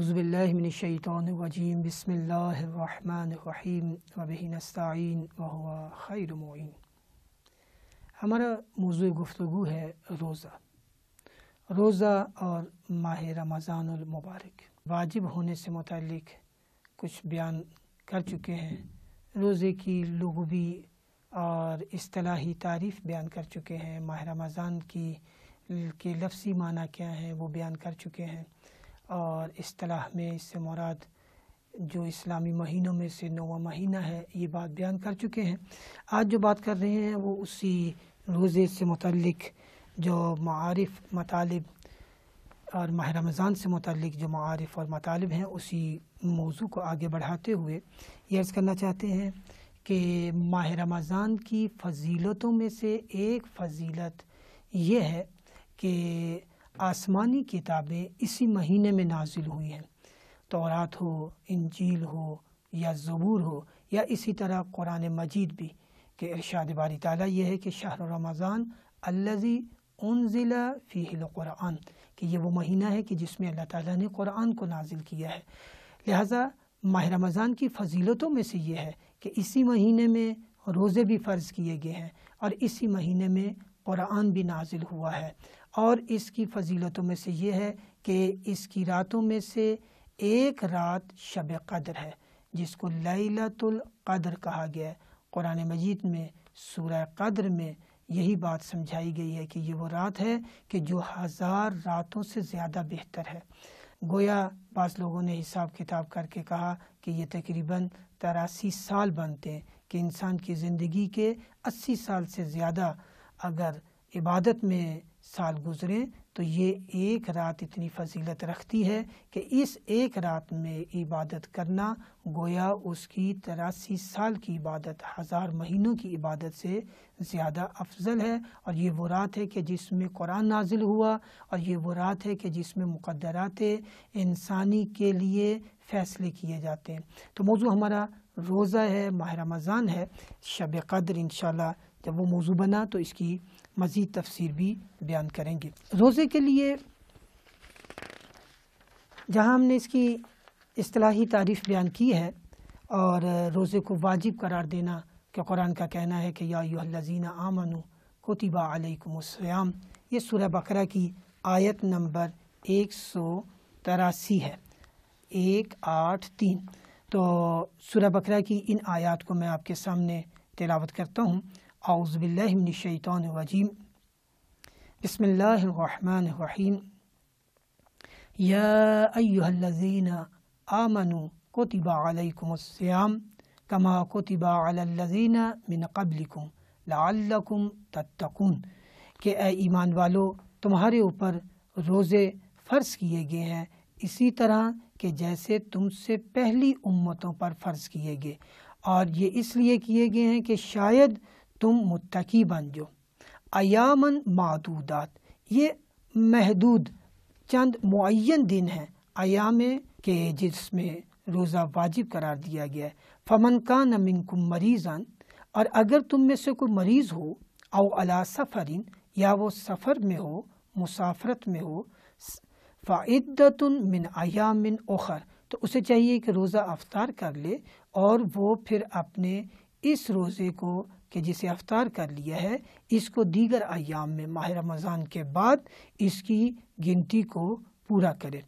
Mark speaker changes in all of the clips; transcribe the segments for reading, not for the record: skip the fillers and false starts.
Speaker 1: اعوذ باللہ من الشیطان الرجیم بسم اللہ الرحمن الرحیم وبہ نستعین وہو خیر معین۔ ہمارا موضوع گفتگو ہے روزہ اور ماہ رمضان المبارک۔ واجب ہونے سے متعلق کچھ بیان کر چکے ہیں، روزے کی لغوی اور اصطلاحی تعریف بیان کر چکے ہیں، ماہ رمضان کے لفظی معنی کیا ہیں وہ بیان کر چکے ہیں، اور اصطلاح میں اس سے مراد جو اسلامی مہینوں میں سے 9واں مہینہ ہے یہ بات بیان کر چکے ہیں۔ آج جو بات کر رہے ہیں وہ اسی روزے سے متعلق جو معارف مطالب اور ماہ رمضان سے متعلق جو معارف اور مطالب ہیں اسی موضوع کو آگے بڑھاتے ہوئے یہ عرض کرنا چاہتے ہیں کہ ماہ رمضان کی فضیلتوں میں سے ایک فضیلت یہ ہے کہ آسمانی کتابیں اسی مہینے میں نازل ہوئی ہیں، تورات ہو، انجیل ہو یا زبور ہو، یا اسی طرح قرآن مجید بھی، کہ ارشاد باری تعالیٰ یہ ہے کہ شہر رمضان الذی انزل فیہ القرآن، کہ یہ وہ مہینہ ہے کہ جس میں اللہ تعالیٰ نے قرآن کو نازل کیا ہے۔ لہٰذا ماہ رمضان کی فضیلتوں میں سے یہ ہے کہ اسی مہینے میں روزے بھی فرض کیے گئے ہیں اور اسی مہینے میں قرآن بھی نازل ہوا ہے، اور اس کی فضیلتوں میں سے یہ ہے کہ اس کی راتوں میں سے ایک رات شب قدر ہے جس کو لیلۃ القدر کہا گیا ہے۔ قرآن مجید میں سورہ قدر میں یہی بات سمجھائی گئی ہے کہ یہ وہ رات ہے کہ جو 1000 راتوں سے زیادہ بہتر ہے۔ گویا بعض لوگوں نے حساب کتاب کر کے کہا کہ یہ تقریباً 83 سال بنتے ہیں، کہ انسان کی زندگی کے 80 سال سے زیادہ اگر عبادت میں سال گزریں تو یہ ایک رات اتنی فضیلت رکھتی ہے کہ اس ایک رات میں عبادت کرنا گویا اس کی 83 سال کی عبادت، 1000 مہینوں کی عبادت سے زیادہ افضل ہے۔ اور یہ وہ رات ہے کہ جس میں قرآن نازل ہوا، اور یہ وہ رات ہے کہ جس میں مقدرات انسانی کے لیے فیصلے کیے جاتے ہیں۔ تو موضوع ہمارا روزہ ہے، ماہ رمضان ہے، شب قدر انشاءاللہ جب وہ موضوع بنا تو اس کی مزید تفسیر بھی بیان کریں گے۔ روزے کے لیے جہاں ہم نے اس کی اصطلاحی تعریف بیان کی ہے اور روزے کو واجب قرار دینا کہ قرآن کا کہنا ہے کہ یا ایھا الذین آمنوا کتب علیکم الصیام، یہ سورہ بقرہ کی آیت نمبر 183 ہے، 183۔ تو سورہ بقرہ کی ان آیات کو میں آپ کے سامنے تلاوت کرتا ہوں۔ اعوذ باللہ من الشیطان الرجیم بسم اللہ الرحمن الرحیم یا ایھا الذین آمنوا کتب علیکم الصیام کما کتب علی الذین من قبلکم لعلکم تتقون، کہ اے ایمان والو تمہارے اوپر روزے فرض کیے گئے ہیں اسی طرح کہ جیسے تم سے پہلی امتوں پر فرض کیے گئے، اور یہ اس لیے کیے گئے ہیں کہ شاید تم متقی بن جو۔ ایامن معدودات، یہ محدود چند معین دن ہیں ایام کے جس میں روزہ واجب قرار دیا گیا ہے۔ فمن کان منکم مریضا، اور اگر تم میں سے کوئی مریض ہو، او علی سفر، یا وہ سفر میں ہو، مسافرت میں ہو، فعدۃ من ایام اخر، تو اسے چاہیے کہ روزہ افطار کر لے، اور وہ پھر اپنے اس روزے کو کہ جسے افطار کر لیا ہے اس کو دیگر ایام میں ماہ رمضان کے بعد اس کی گنتی کو پورا کرے۔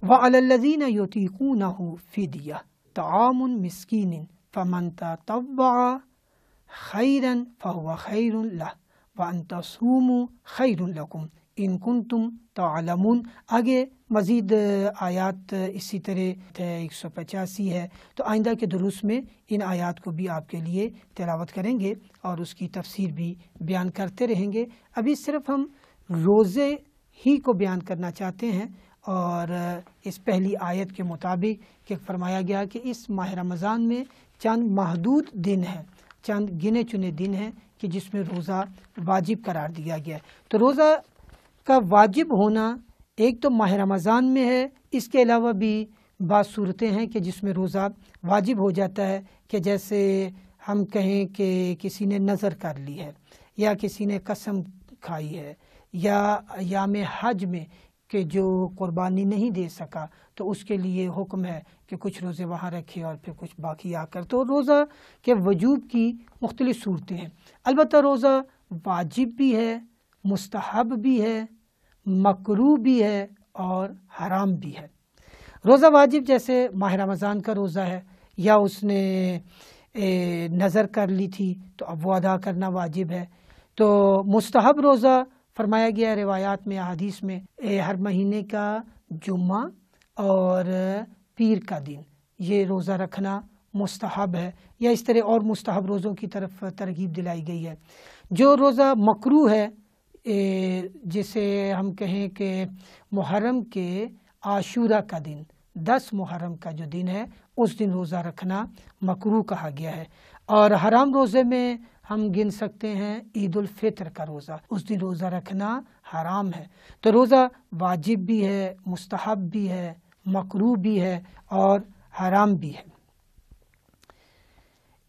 Speaker 1: وعلی الذین یطیقونہ فدیہ طعام مسکین فمن تطوع خیرا فہو خیر لہ وان تصوموا خیر لکم ان کنتم تعلمون۔ آگے مزید آیات اسی طرح 185 ہے، تو آئندہ کے دروس میں ان آیات کو بھی آپ کے لیے تلاوت کریں گے اور اس کی تفسیر بھی بیان کرتے رہیں گے۔ ابھی صرف ہم روزے ہی کو بیان کرنا چاہتے ہیں، اور اس پہلی آیت کے مطابق کہ فرمایا گیا کہ اس ماہ رمضان میں چند محدود دن ہیں، چند گنے چنے دن ہیں کہ جس میں روزہ واجب قرار دیا گیا ہے۔ تو روزہ کا واجب ہونا ایک تو ماہ رمضان میں ہے، اس کے علاوہ بھی بعض صورتیں ہیں کہ جس میں روزہ واجب ہو جاتا ہے، کہ جیسے ہم کہیں کہ کسی نے نظر کر لی ہے، یا کسی نے قسم کھائی ہے، یا ایام حج میں کہ جو قربانی نہیں دے سکا تو اس کے لیے حکم ہے کہ کچھ روزے وہاں رکھے اور پھر کچھ باقی آ کر. تو روزہ کے وجوب کی مختلف صورتیں ہیں. البتہ روزہ واجب بھی ہے، مستحب بھی ہے، مکروہ بھی ہے اور حرام بھی ہے. روزہ واجب جیسے ماہ رمضان کا روزہ ہے، یا اس نے نظر کر لی تھی تو اب وہ ادا کرنا واجب ہے. تو مستحب روزہ فرمایا گیا ہے روایات میں، احادیث میں، ہر مہینے کا جمعہ اور پیر کا دن یہ روزہ رکھنا مستحب ہے، یا اس طرح اور مستحب روزوں کی طرف ترغیب دلائی گئی ہے. جو روزہ مکروہ ہے، جسے ہم کہیں کہ محرم کے عاشورہ کا دن، 10 محرم کا جو دن ہے اس دن روزہ رکھنا مکروہ کہا گیا ہے. اور حرام روزے میں ہم گن سکتے ہیں عید الفطر کا روزہ، اس دن روزہ رکھنا حرام ہے. تو روزہ واجب بھی ہے، مستحب بھی ہے، مکروہ بھی ہے اور حرام بھی ہے.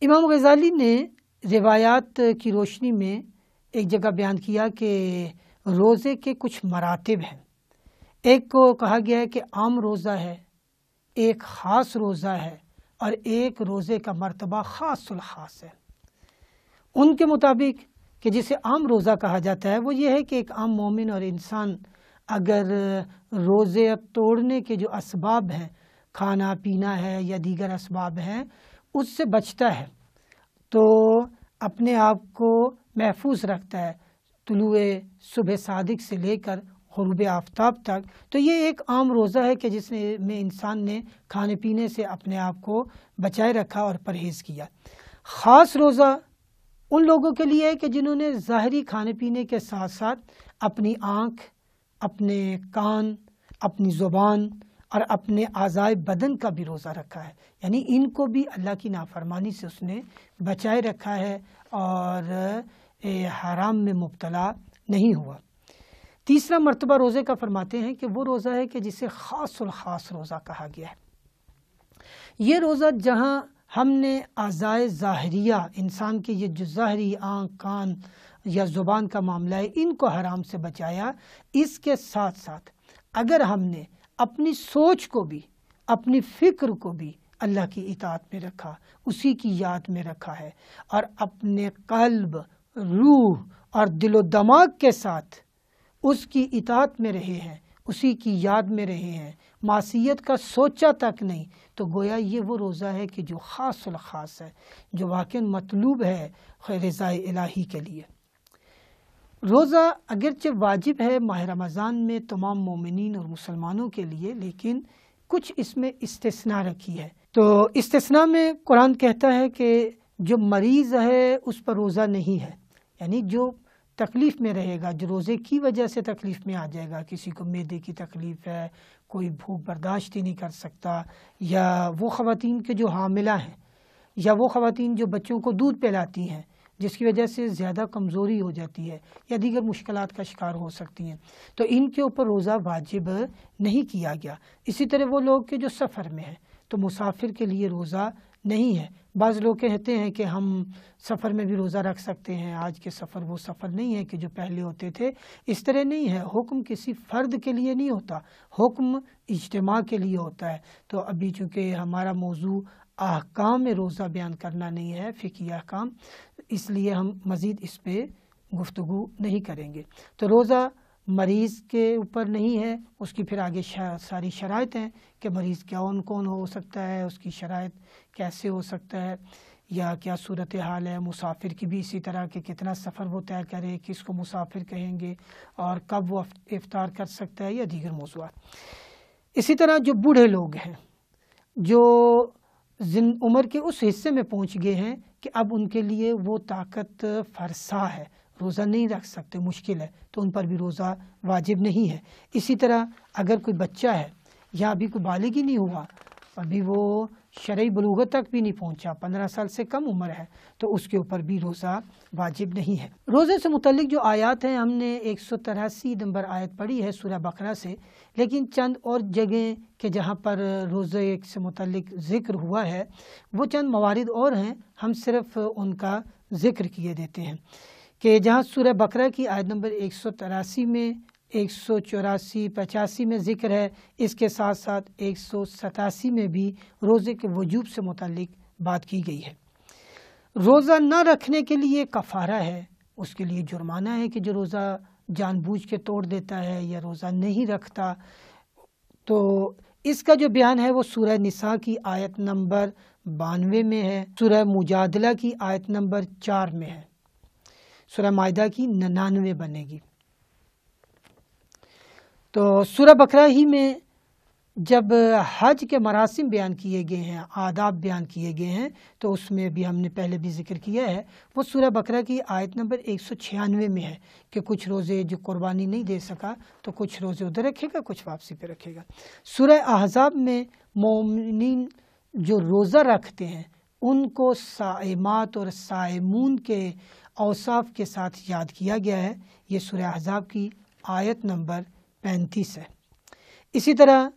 Speaker 1: امام غزالی نے روایات کی روشنی میں ایک جگہ بیان کیا کہ روزے کے کچھ مراتب ہیں. ایک کو کہا گیا ہے کہ عام روزہ ہے، ایک خاص روزہ ہے، اور ایک روزے کا مرتبہ خاص الخاص ہے. ان کے مطابق کہ جسے عام روزہ کہا جاتا ہے وہ یہ ہے کہ ایک عام مومن اور انسان اگر روزے توڑنے کے جو اسباب ہیں، کھانا پینا ہے یا دیگر اسباب ہیں، اس سے بچتا ہے تو اپنے آپ کو محفوظ رکھتا ہے طلوع صبح صادق سے لے کر غروب آفتاب تک. تو یہ ایک عام روزہ ہے کہ جس میں انسان نے کھانے پینے سے اپنے آپ کو بچائے رکھا اور پرہیز کیا. خاص روزہ ان لوگوں کے لیے ہے کہ جنہوں نے ظاہری کھانے پینے کے ساتھ ساتھ اپنی آنکھ، اپنے کان، اپنی زبان اور اپنے اعضائے بدن کا بھی روزہ رکھا ہے. یعنی ان کو بھی اللہ کی نافرمانی سے اس نے بچائے رکھا ہے اور حرام میں مبتلا نہیں ہوا. تیسرا مرتبہ روزے کا فرماتے ہیں کہ وہ روزہ ہے کہ جسے خاص الخاص روزہ کہا گیا ہے. یہ روزہ جہاں ہم نے اعضائے ظاہریہ، انسان کے یہ جو ظاہری آنکھ، کان یا زبان کا معاملہ ہے، ان کو حرام سے بچایا، اس کے ساتھ ساتھ اگر ہم نے اپنی سوچ کو بھی، اپنی فکر کو بھی اللہ کی اطاعت میں رکھا، اسی کی یاد میں رکھا ہے، اور اپنے قلب، روح اور دل و دماغ کے ساتھ اس کی اطاعت میں رہے ہیں، اسی کی یاد میں رہے ہیں، معصیت کا سوچا تک نہیں، تو گویا یہ وہ روزہ ہے کہ جو خاص الخاص ہے، جو واقعاً مطلوب ہے رضائے الہی کے لیے. روزہ اگرچہ واجب ہے ماہ رمضان میں تمام مومنین اور مسلمانوں کے لیے، لیکن کچھ اس میں استثناء رکھی ہے. تو استثناء میں قرآن کہتا ہے کہ جو مریض ہے اس پر روزہ نہیں ہے، یعنی جو تکلیف میں رہے گا، جو روزے کی وجہ سے تکلیف میں آ جائے گا، کسی کو معدے کی تکلیف ہے، کوئی بھوک برداشت ہی نہیں کر سکتا، یا وہ خواتین کے جو حاملہ ہیں، یا وہ خواتین جو بچوں کو دودھ پلاتی ہیں جس کی وجہ سے زیادہ کمزوری ہو جاتی ہے یا دیگر مشکلات کا شکار ہو سکتی ہیں، تو ان کے اوپر روزہ واجب نہیں کیا گیا. اسی طرح وہ لوگ کہ جو سفر میں ہیں، تو مسافر کے لیے روزہ نہیں ہے. بعض لوگ کہتے ہیں کہ ہم سفر میں بھی روزہ رکھ سکتے ہیں، آج کے سفر وہ سفر نہیں ہے کہ جو پہلے ہوتے تھے. اس طرح نہیں ہے، حکم کسی فرد کے لیے نہیں ہوتا، حکم اجتماع کے لیے ہوتا ہے. تو ابھی چونکہ ہمارا موضوع احکام روزہ بیان کرنا نہیں ہے، فقہی احکام، اس لیے ہم مزید اس پہ گفتگو نہیں کریں گے. تو روزہ مریض کے اوپر نہیں ہے، اس کی پھر آگے ساری شرائط ہیں کہ مریض کون کون ہو سکتا ہے، اس کی شرائط کیسے ہو سکتا ہے، یا کیا صورتحال ہے. مسافر کی بھی اسی طرح کہ کتنا سفر وہ طے کرے، کس کو مسافر کہیں گے، اور کب وہ افطار کر سکتا ہے، یا دیگر موضوعات. اسی طرح جو بوڑھے لوگ ہیں، جو عمر کے اس حصے میں پہنچ گئے ہیں کہ اب ان کے لیے وہ طاقت فرسا ہے، روزہ نہیں رکھ سکتے، مشکل ہے، تو ان پر بھی روزہ واجب نہیں ہے. اسی طرح اگر کوئی بچہ ہے یا ابھی کوئی بالغ ہی نہیں ہوا، ابھی وہ شرعی بلوغت تک بھی نہیں پہنچا، 15 سال سے کم عمر ہے، تو اس کے اوپر بھی روزہ واجب نہیں ہے. روزے سے متعلق جو آیات ہیں، ہم نے 183 نمبر آیت پڑھی ہے سورہ بقرہ سے، لیکن چند اور جگہیں کہ جہاں پر روزے سے متعلق ذکر ہوا ہے، وہ چند موارد اور ہیں، ہم صرف ان کا ذکر کیے دیتے ہیں. کہ جہاں سورہ بقرہ کی آیت نمبر 183 میں 184 85 میں ذکر ہے، اس کے ساتھ ساتھ 187 میں بھی روزے کے وجوب سے متعلق بات کی گئی ہے۔ روزہ نہ رکھنے کے لیے کفارہ ہے، اس کے لیے جرمانہ ہے کہ جو روزہ جان بوجھ کے توڑ دیتا ہے یا روزہ نہیں رکھتا۔ تو اس کا جو بیان ہے وہ سورہ نساء کی آیت نمبر 92 میں ہے، سورہ مجادلہ کی آیت نمبر 4 میں ہے، سورہ مائدہ کی 99 بنے گی۔ تو سورہ بقرہ ہی میں جب حج کے مراسم بیان کیے گئے ہیں، آداب بیان کیے گئے ہیں، تو اس میں بھی ہم نے پہلے بھی ذکر کیا ہے، وہ سورہ بقرہ کی آیت نمبر 196 میں ہے کہ کچھ روزے جو قربانی نہیں دے سکا تو کچھ روزے ادھر رکھے گا، کچھ واپسی پہ رکھے گا۔ سورہ احزاب میں مومنین جو روزہ رکھتے ہیں ان کو صائمات اور صائمون کے اوصاف کے ساتھ یاد کیا گیا ہے، یہ سورہ احزاب کی آیت نمبر 35 ہے۔ اسی طرح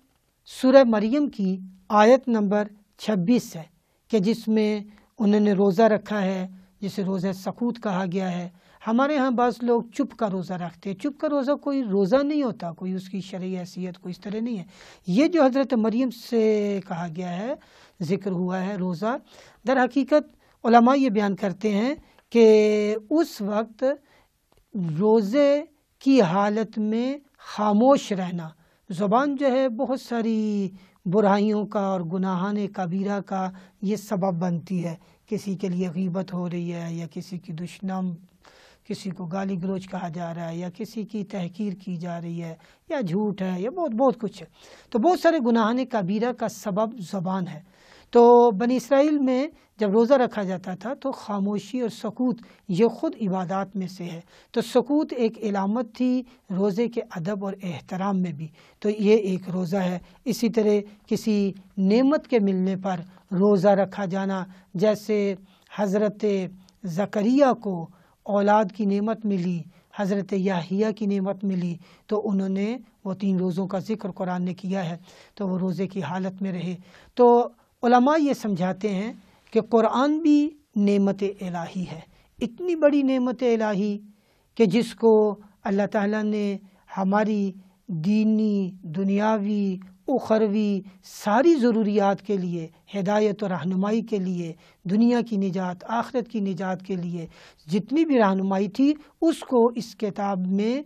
Speaker 1: سورہ مریم کی آیت نمبر 26 ہے کہ جس میں انہوں نے روزہ رکھا ہے، جسے روزہ سکوت کہا گیا ہے۔ ہمارے ہاں بعض لوگ چپ کا روزہ رکھتے ہیں، چپ کا روزہ کوئی روزہ نہیں ہوتا، کوئی اس کی شرعی حیثیت کوئی اس طرح نہیں ہے۔ یہ جو حضرت مریم سے کہا گیا ہے، ذکر ہوا ہے روزہ، در حقیقت علماء یہ بیان کرتے ہیں کہ اس وقت روزے کی حالت میں خاموش رہنا، زبان جو ہے بہت ساری برائیوں کا اور گناہان کبیرہ کا یہ سبب بنتی ہے۔ کسی کے لیے غیبت ہو رہی ہے، یا کسی کی دشنام، کسی کو گالی گلوچ کہا جا رہا ہے، یا کسی کی تحقیر کی جا رہی ہے، یا جھوٹ ہے، یا بہت کچھ ہے۔ تو بہت سارے گناہان کبیرہ کا سبب زبان ہے۔ تو بنی اسرائیل میں جب روزہ رکھا جاتا تھا تو خاموشی اور سکوت یہ خود عبادات میں سے ہے۔ تو سکوت ایک علامت تھی روزے کے ادب اور احترام میں بھی، تو یہ ایک روزہ ہے۔ اسی طرح کسی نعمت کے ملنے پر روزہ رکھا جانا، جیسے حضرت زکریا کو اولاد کی نعمت ملی، حضرت یحییٰ کی نعمت ملی، تو انہوں نے وہ 3 روزوں کا ذکر قرآن نے کیا ہے، تو وہ روزے کی حالت میں رہے۔ تو علماء یہ سمجھاتے ہیں کہ قرآن بھی نعمت الہی ہے، اتنی بڑی نعمت الہی کہ جس کو اللہ تعالیٰ نے ہماری دینی، دنیاوی، اخروی ساری ضروریات کے لیے، ہدایت و رہنمائی کے لیے، دنیا کی نجات، آخرت کی نجات کے لیے جتنی بھی رہنمائی تھی اس کو اس کتاب میں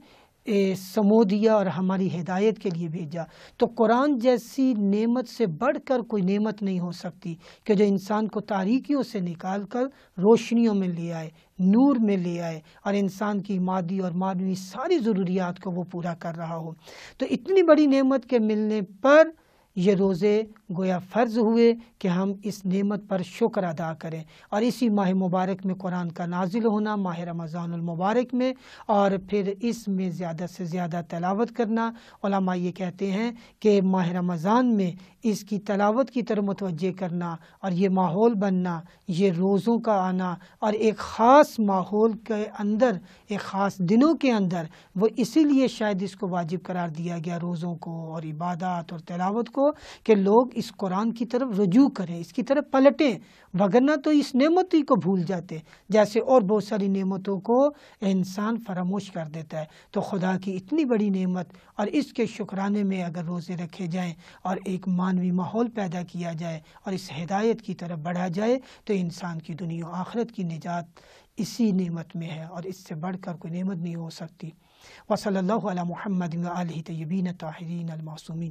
Speaker 1: سمو دیا اور ہماری ہدایت کے لیے بھیجا۔ تو قرآن جیسی نعمت سے بڑھ کر کوئی نعمت نہیں ہو سکتی کہ جو انسان کو تاریکیوں سے نکال کر روشنیوں میں لے آئے، نور میں لے آئے، اور انسان کی مادی اور معنوی ساری ضروریات کو وہ پورا کر رہا ہو۔ تو اتنی بڑی نعمت کے ملنے پر یہ روزے گویا فرض ہوئے کہ ہم اس نعمت پر شکر ادا کریں، اور اسی ماہ مبارک میں قرآن کا نازل ہونا، ماہ رمضان المبارک میں، اور پھر اس میں زیادہ سے زیادہ تلاوت کرنا۔ علماء یہ کہتے ہیں کہ ماہ رمضان میں اس کی تلاوت کی طرف متوجہ کرنا، اور یہ ماحول بننا، یہ روزوں کا آنا، اور ایک خاص ماحول کے اندر، ایک خاص دنوں کے اندر، وہ اسی لیے شاید اس کو واجب قرار دیا گیا روزوں کو اور عبادات اور تلاوت کو، کہ لوگ اس قرآن کی طرف رجوع کریں، اس کی طرف پلٹیں، وگرنہ تو اس نعمت ہی کو بھول جاتے، جیسے اور بہت ساری نعمتوں کو انسان فراموش کر دیتا ہے۔ تو خدا کی اتنی بڑی نعمت اور اس کے شکرانے میں اگر روزے رکھے جائیں اور ایک معنوی ماحول پیدا کیا جائے اور اس ہدایت کی طرف بڑھا جائے، تو انسان کی دنیا و آخرت کی نجات اسی نعمت میں ہے، اور اس سے بڑھ کر کوئی نعمت نہیں ہو سکتی۔ وصلی اللہ علی محمد و آلہ طیبین طاہرین المعصومین۔